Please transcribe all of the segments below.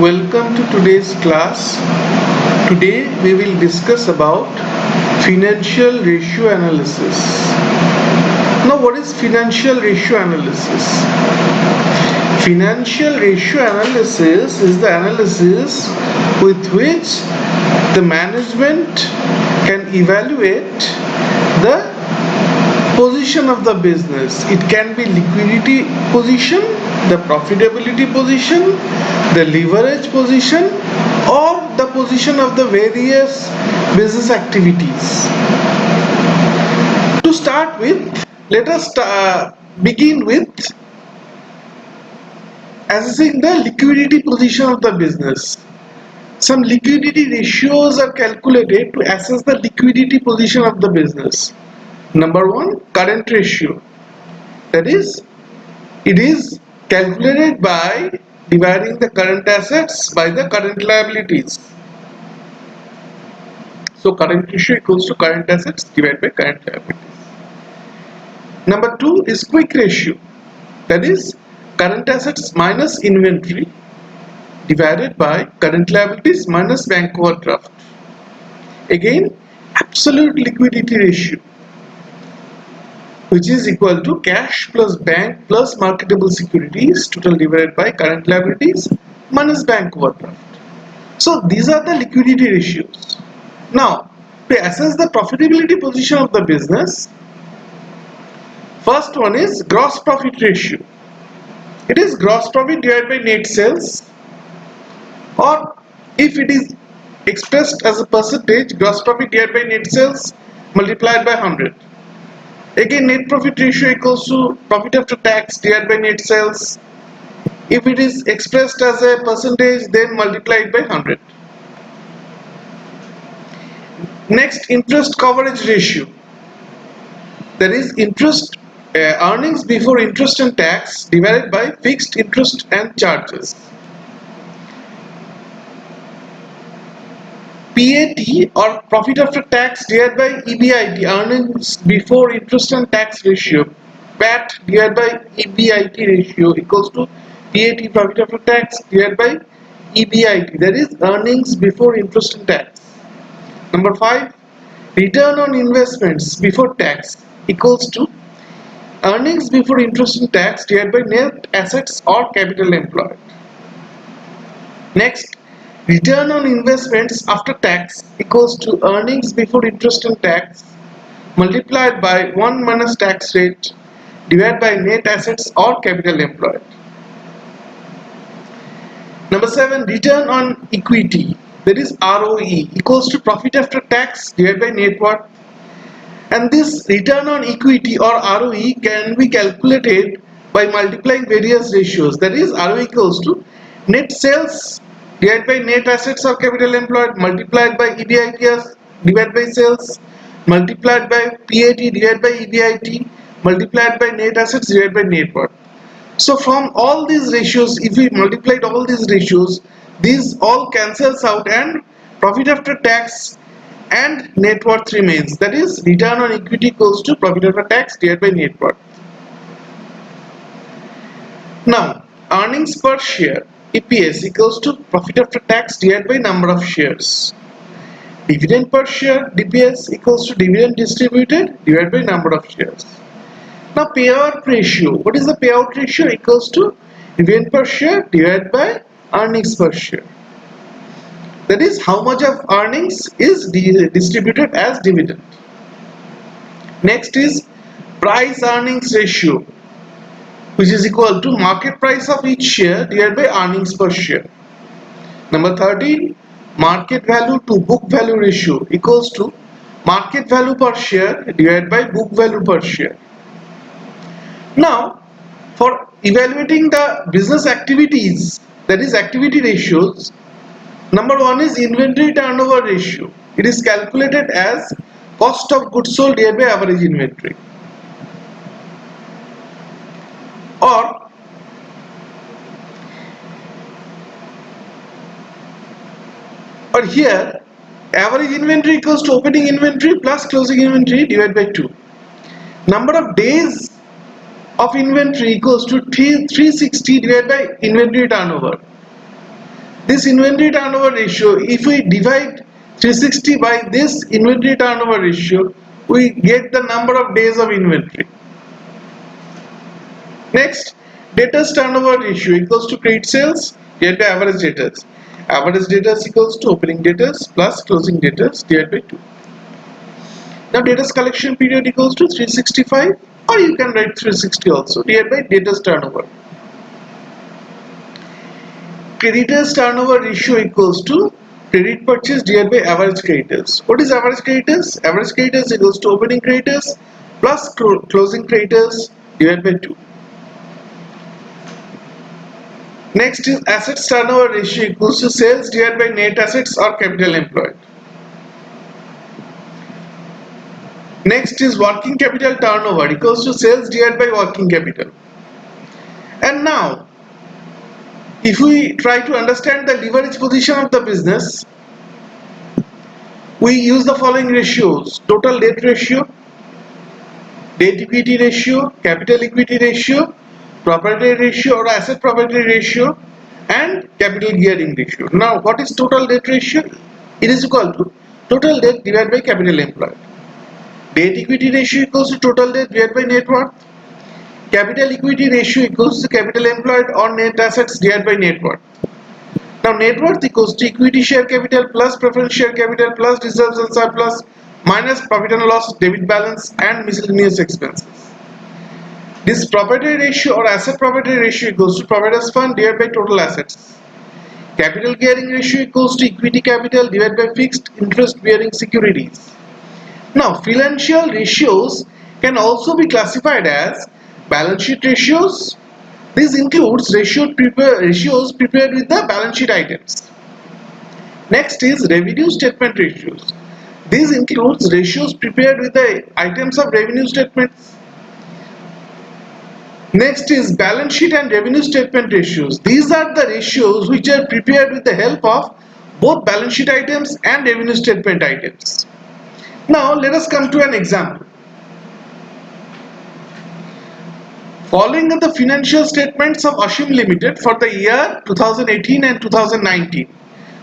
Welcome to today's class. Today we will discuss about financial ratio analysis. Now what is financial ratio analysis? Financial ratio analysis is the analysis with which the management can evaluate the position of the business. It can be liquidity position, the profitability position, the leverage position, or the position of the various business activities. To start with, let us begin with assessing the liquidity position of the business. Some liquidity ratios are calculated to assess the liquidity position of the business. Number one, current ratio. That is, it is calculated by dividing the current assets by the current liabilities. So current ratio equals to current assets divided by current liabilities. Number two is quick ratio. That is, current assets minus inventory divided by current liabilities minus bank overdraft. Again, absolute liquidity ratio, which is equal to cash plus bank plus marketable securities total divided by current liabilities minus bank overdraft. So these are the liquidity ratios. Now, to assess the profitability position of the business, first one is gross profit ratio. It is gross profit divided by net sales, or if it is expressed as a percentage, gross profit divided by net sales multiplied by 100. Again, net profit ratio equals to profit after tax divided by net sales. If it is expressed as a percentage, then multiplied by 100. Next, interest coverage ratio. That is earnings before interest and tax divided by fixed interest and charges. PAT, or profit after tax divided by EBIT, earnings before interest and tax ratio. PAT divided by EBIT ratio equals to PAT, profit after tax, divided by EBIT, that is earnings before interest and tax. Number 5, return on investments before tax equals to earnings before interest and tax divided by net assets or capital employed. Next, return on investments after tax equals to earnings before interest and tax multiplied by 1 minus tax rate divided by net assets or capital employed. Number 7, return on equity, that is ROE, equals to profit after tax divided by net worth. And this return on equity or ROE can be calculated by multiplying various ratios. That is, ROE equals to net sales divided by net assets or capital employed multiplied by EBIT divided by sales multiplied by PAT divided by EBIT multiplied by net assets divided by net worth. So from all these ratios, if we multiplied all these ratios, these all cancels out and profit after tax and net worth remains. That is, return on equity equals to profit after tax divided by net worth. Now, earnings per share, EPS, equals to profit after tax divided by number of shares. Dividend per share, DPS, equals to dividend distributed divided by number of shares. Now, payout ratio, what is the payout ratio? Equals to dividend per share divided by earnings per share. That is, how much of earnings is distributed as dividend. Next is price earnings ratio, which is equal to market price of each share divided by earnings per share. Number 13, market value to book value ratio equals to market value per share divided by book value per share. Now, for evaluating the business activities, that is activity ratios, number 1 is inventory turnover ratio. It is calculated as cost of goods sold divided by average inventory. Or here, average inventory equals to opening inventory plus closing inventory divided by 2. Number of days of inventory equals to 360 divided by inventory turnover. This inventory turnover ratio, if we divide 360 by this inventory turnover ratio, we get the number of days of inventory. Next, debtors turnover ratio equals to credit sales divided by average debtors. Average debtors equals to opening debtors plus closing debtors divided by 2. Now debtors collection period equals to 365, or you can write 360 also, divided by debtors turnover. Creditors turnover ratio equals to credit purchase divided by average creditors. What is average creditors? Average creditors equals to opening creditors plus closing creditors divided by 2. Next is assets turnover ratio equals to sales divided by net assets or capital employed. Next is working capital turnover equals to sales divided by working capital. And now, if we try to understand the leverage position of the business, we use the following ratios: total debt ratio, debt equity ratio, capital equity ratio, property ratio or asset property ratio, and capital gearing ratio. Now, what is total debt ratio? It is equal to total debt divided by capital employed. Debt equity ratio equals to total debt divided by net worth. Capital equity ratio equals to capital employed or net assets divided by net worth. Now net worth equals to equity share capital plus preference share capital plus reserves and surplus minus profit and loss, debit balance and miscellaneous expenses. This property ratio or asset property ratio equals to proprietors fund divided by total assets. Capital gearing ratio equals to equity capital divided by fixed interest bearing securities. Now financial ratios can also be classified as balance sheet ratios. This includes ratios prepared with the balance sheet items. Next is revenue statement ratios. This includes ratios prepared with the items of revenue statements. Next is balance sheet and revenue statement ratios. These are the ratios which are prepared with the help of both balance sheet items and revenue statement items. Now let us come to an example. Following are the financial statements of Ashim Limited for the year 2018 and 2019.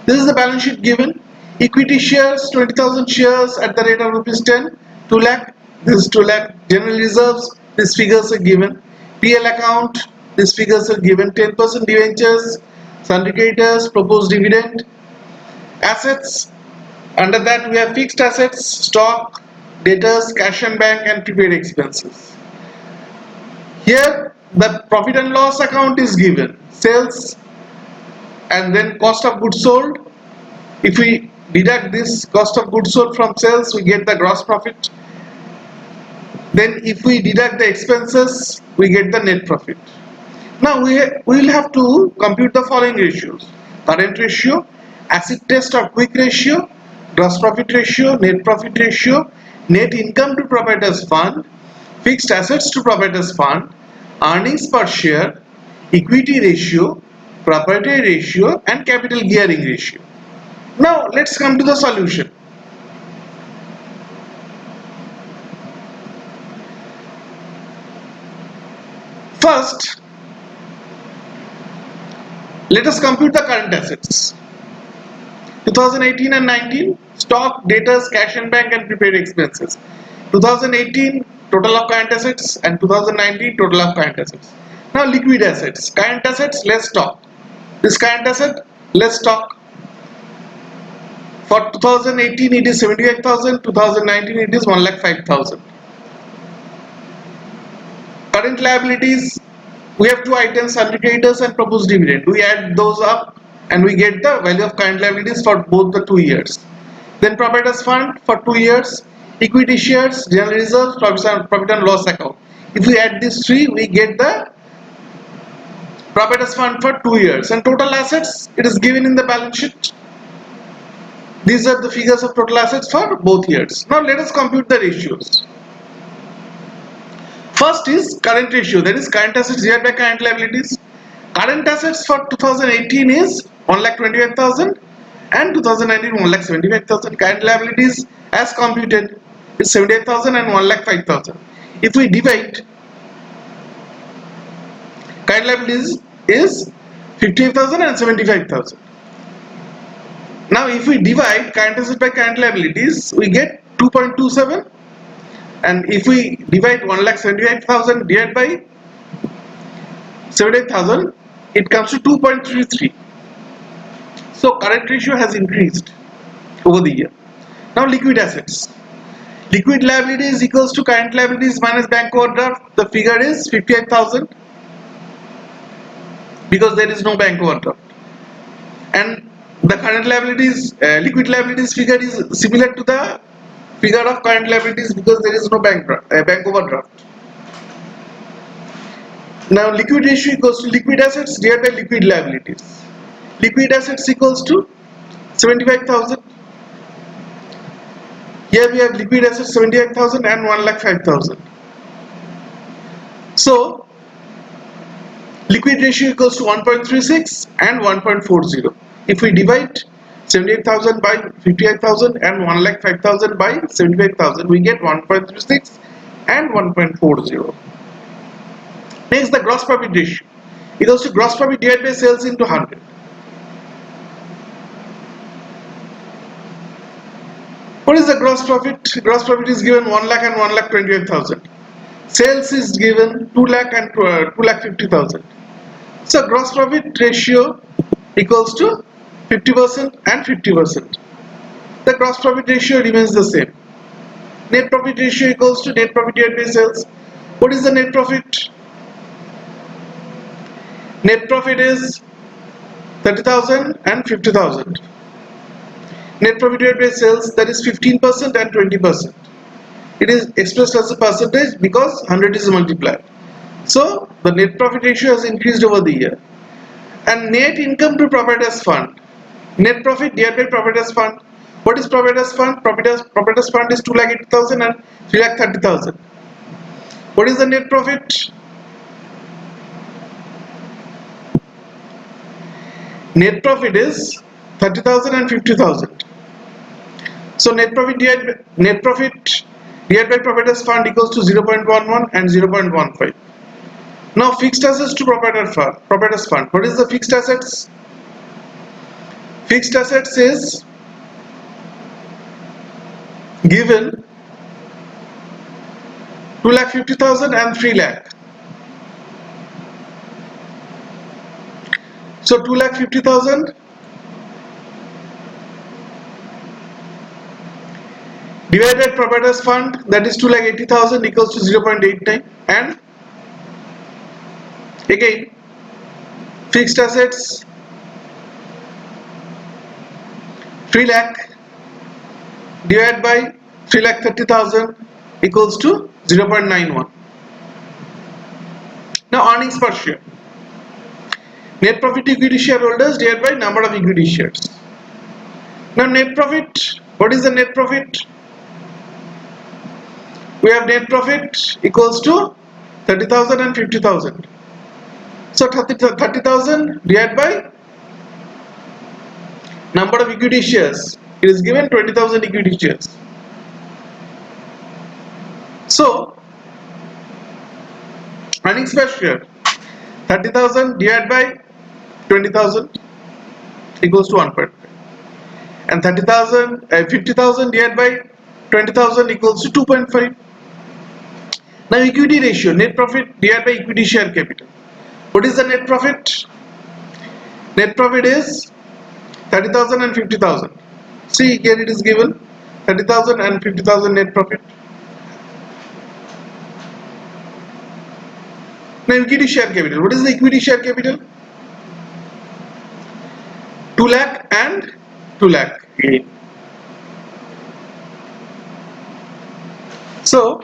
This is the balance sheet given. Equity shares 20,000 shares at the rate of rupees 10, 2 lakh. This is 2 lakh. General reserves, these figures are given. PL account, these figures are given. 10% debentures, sundry creditors, proposed dividend. Assets, under that we have fixed assets, stock, debtors, cash and bank and prepaid expenses. Here the profit and loss account is given, sales and then cost of goods sold. If we deduct this cost of goods sold from sales, we get the gross profit. Then if we deduct the expenses, we get the net profit. Now we will have to compute the following ratios: current ratio, acid test or quick ratio, gross profit ratio, net income to proprietors fund, fixed assets to proprietors fund, earnings per share, equity ratio, property ratio and capital gearing ratio. Now let's come to the solution. First, let us compute the current assets. 2018 and 19, stock, debtors, cash and bank and prepaid expenses. 2018 total of current assets and 2019 total of current assets. Now liquid assets. Current assets less stock. This current asset less stock. For 2018 it is 75,000, 2019 it is 1,05,000. Current liabilities, we have two items, sundry creditors and proposed dividend. We add those up and we get the value of current liabilities for both the 2 years. Then proprietors fund for 2 years, equity shares, general reserves, profit and loss account. If we add these three, we get the proprietors fund for 2 years. And total assets, it is given in the balance sheet. These are the figures of total assets for both years. Now let us compute the ratios. First is current ratio, that is current assets divided by current liabilities. Current assets for 2018 is 1,25,000 and 2019 1,75,000. Current liabilities as computed is 78,000 and 1,05,000. If we divide, current liabilities is 58,000 and 75,000. Now if we divide current assets by current liabilities, we get 2.27, and if we divide 1,75,000 divided by 78,000, it comes to 2.33. So current ratio has increased over the year. Now liquid assets. Liquid liabilities equals to current liabilities minus bank overdraft. The figure is 58,000 because there is no bank overdraft. And the current liabilities, liquid liabilities figure is similar to the figure of current liabilities because there is no bank overdraft. Now liquid ratio equals to liquid assets divided by liquid liabilities. Liquid assets equals to 75,000. Here we have liquid assets 78,000 and 1,05,000. So liquid ratio equals to 1.36 and 1.40. If we divide 78,000 by 58,000 and 1,05,000 by 75,000, we get 1.36 and 1.40. Next, the gross profit ratio equals to gross profit divided by sales into 100. What is the gross profit? Gross profit is given 1 lakh and 1,25,000. Sales is given 2 lakh and 2,50,000. So gross profit ratio equals to 50% and 50%. The gross profit ratio remains the same. Net profit ratio equals to net profit divided by sales. What is the net profit? Net profit is 30,000 and 50,000. Net profit divided by sales, that is 15% and 20%. It is expressed as a percentage because 100 is a multiplier. So the net profit ratio has increased over the year. And net income to proprietors fund. Net profit divided by proprietors fund. What is proprietors fund? Proprietors fund is 2,80,000 and 3,30,000. What is the net profit? Net profit is 30,000 and 50,000. So net profit divided by proprietors fund equals to 0.11 and 0.15. Now fixed assets to proprietors fund. What is the fixed assets? Fixed assets is given 2,50,000 and 3 lakh. So 2,50,000 divided by proprietors fund, that is 2,80,000 equals to 0.89, and again fixed assets 3 lakh divided by 3,30,000 equals to 0.91. Now earnings per share. Net profit to equity shareholders divided by number of equity shares. Now net profit, what is the net profit? We have net profit equals to 30,000 and 50,000. So 30,000 divided by number of equity shares. It is given 20,000 equity shares. So earnings per share 30,000 divided by 20,000 equals to 1.5, and 50,000 divided by 20,000 equals to 2.5. Now equity ratio, net profit divided by equity share capital. What is the net profit? Net profit is 30,000 and 50,000. See here it is given 30,000 and 50,000 net profit. Now equity share capital. What is the equity share capital? 2 lakh and 2 lakh again. So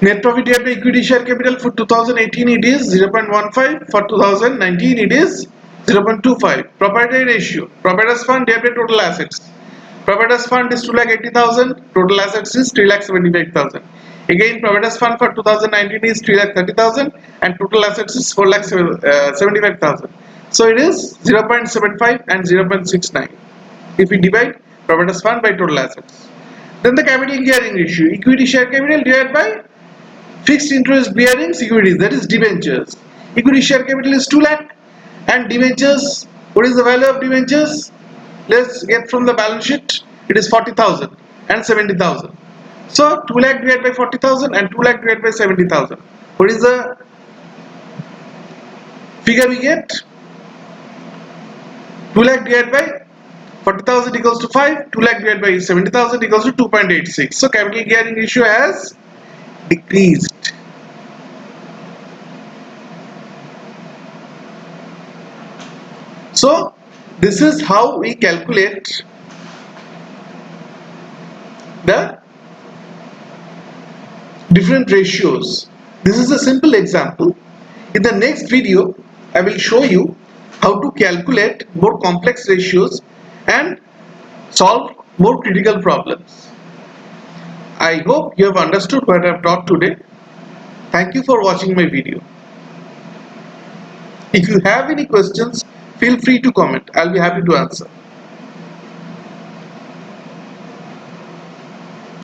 net profit divided by equity share capital for 2018 it is 0.15, for 2019 it is 0.25. Proprietary ratio, proprietors fund divided by total assets. Proprietors fund is 2,80,000, total assets is 3,75,000. Again proprietors fund for 2019 is 3,30,000 and total assets is 4,75,000. So it is 0.75 and 0.69 if we divide proprietors fund by total assets. Then the capital gearing ratio, equity share capital divided by fixed interest bearing securities, that is debentures. Equity share capital is 2 lakh and debentures, what is the value of debentures? Let's get from the balance sheet. It is 40,000 and 70,000. So 2 lakh divided by 40,000 and 2 lakh divided by 70,000. What is the figure we get? 2 lakh divided by 40,000 equals to 5. 2 lakh divided by 70,000 equals to 2.86. So capital gearing ratio has decreased. So this is how we calculate the different ratios. This is a simple example. In the next video, I will show you how to calculate more complex ratios and solve more critical problems. I hope you have understood what I have taught today. Thank you for watching my video. If you have any questions, feel free to comment. I'll be happy to answer.